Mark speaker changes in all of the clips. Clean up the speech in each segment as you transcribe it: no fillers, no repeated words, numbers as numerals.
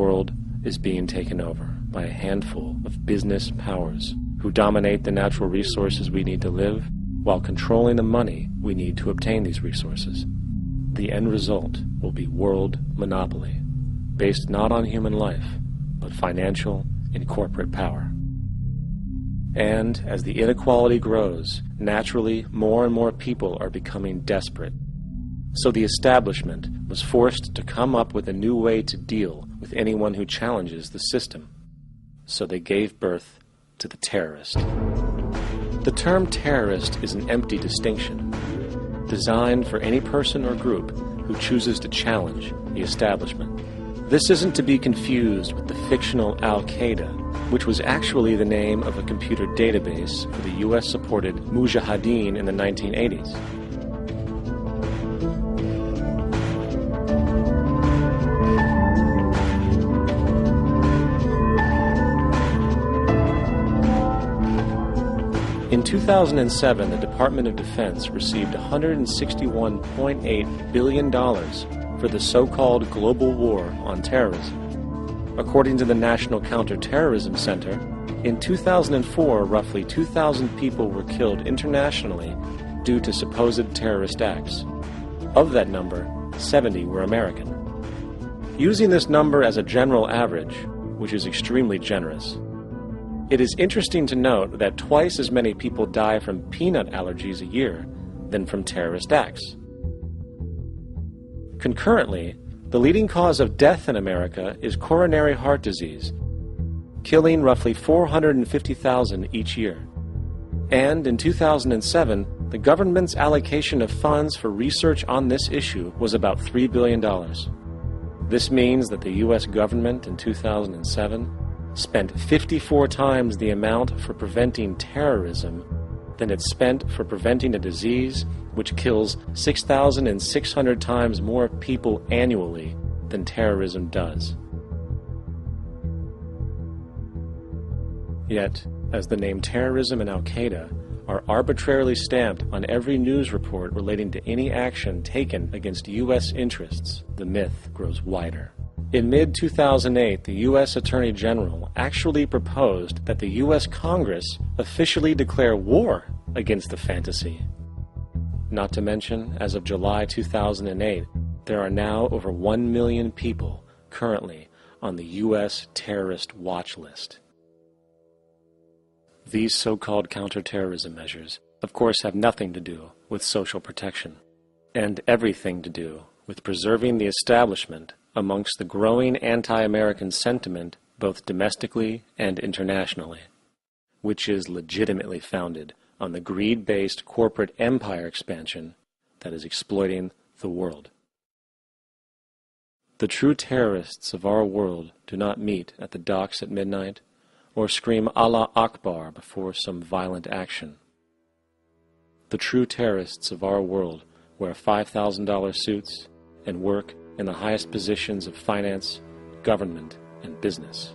Speaker 1: world is being taken over by a handful of business powers who dominate the natural resources we need to live while controlling the money we need to obtain these resources. The end result will be world monopoly, based not on human life, but financial and corporate power. And as the inequality grows, naturally more and more people are becoming desperate. So the establishment was forced to come up with a new way to deal with anyone who challenges the system. So they gave birth to the terrorist. The term terrorist is an empty distinction, designed for any person or group who chooses to challenge the establishment. This isn't to be confused with the fictional al-qaeda, which was actually the name of a computer database for the US-supported Mujahideen in the 1980s. In 2007, the Department of Defense received $161.8 billion for the so-called global war on terrorism. According to the National Counterterrorism Center, in 2004, roughly 2,000 people were killed internationally due to supposed terrorist acts. Of that number, 70 were American. Using this number as a general average, which is extremely generous, it is interesting to note that twice as many people die from peanut allergies a year than from terrorist acts. Concurrently, the leading cause of death in America is coronary heart disease, killing roughly 450,000 each year. And in 2007, the government's allocation of funds for research on this issue was about $3 billion. This means that the US government in 2007 spent 54 times the amount for preventing terrorism than it spent for preventing a disease which kills 6,600 times more people annually than terrorism does. Yet, as the name terrorism and al-qaeda are arbitrarily stamped on every news report relating to any action taken against U.S. interests, the myth grows wider. In mid-2008, the U.S. Attorney General actually proposed that the U.S. Congress officially declare war against the fantasy. Not to mention, as of July 2008, there are now over 1 million people currently on the U.S. terrorist watch list. These so-called counterterrorism measures, of course, have nothing to do with social protection, and everything to do with preserving the establishment amongst the growing anti-American sentiment both domestically and internationally, which is legitimately founded on the greed-based corporate empire expansion that is exploiting the world. The true terrorists of our world do not meet at the docks at midnight or scream Allah Akbar before some violent action. The true terrorists of our world wear $5,000 suits and work in the highest positions of finance, government, and business.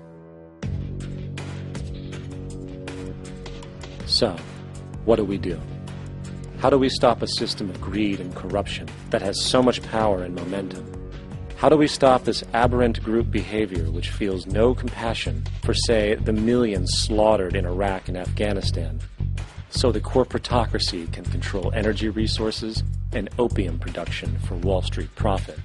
Speaker 1: So, what do we do? How do we stop a system of greed and corruption that has so much power and momentum? How do we stop this aberrant group behavior which feels no compassion for, say, the millions slaughtered in Iraq and Afghanistan, so the corporatocracy can control energy resources and opium production for Wall Street profit?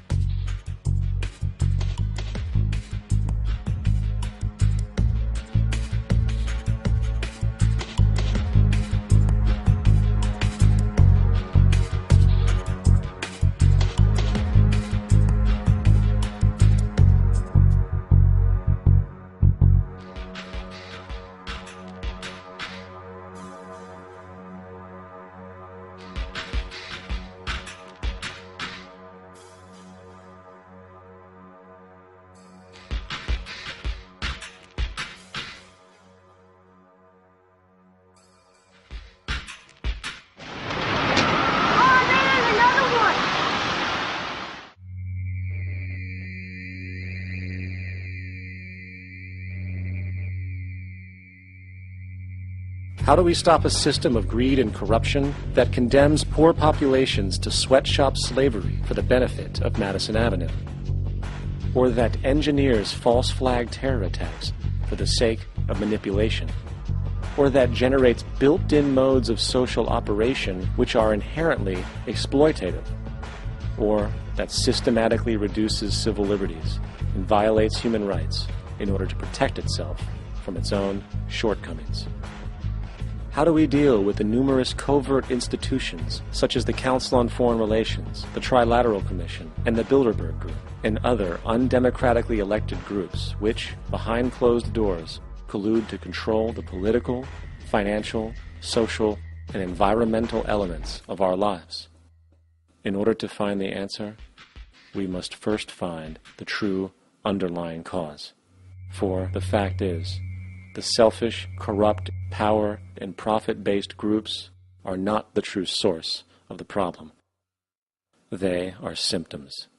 Speaker 1: How do we stop a system of greed and corruption that condemns poor populations to sweatshop slavery for the benefit of Madison Avenue? or that engineers false flag terror attacks for the sake of manipulation, or that generates built-in modes of social operation which are inherently exploitative, or that systematically reduces civil liberties and violates human rights in order to protect itself from its own shortcomings. How do we deal with the numerous covert institutions such as the Council on Foreign Relations, the Trilateral Commission, and the Bilderberg Group, and other undemocratically elected groups which, behind closed doors, collude to control the political, financial, social, and environmental elements of our lives? In order to find the answer, we must first find the true underlying cause. For the fact is, the selfish, corrupt, power, and profit-based groups are not the true source of the problem. They are symptoms.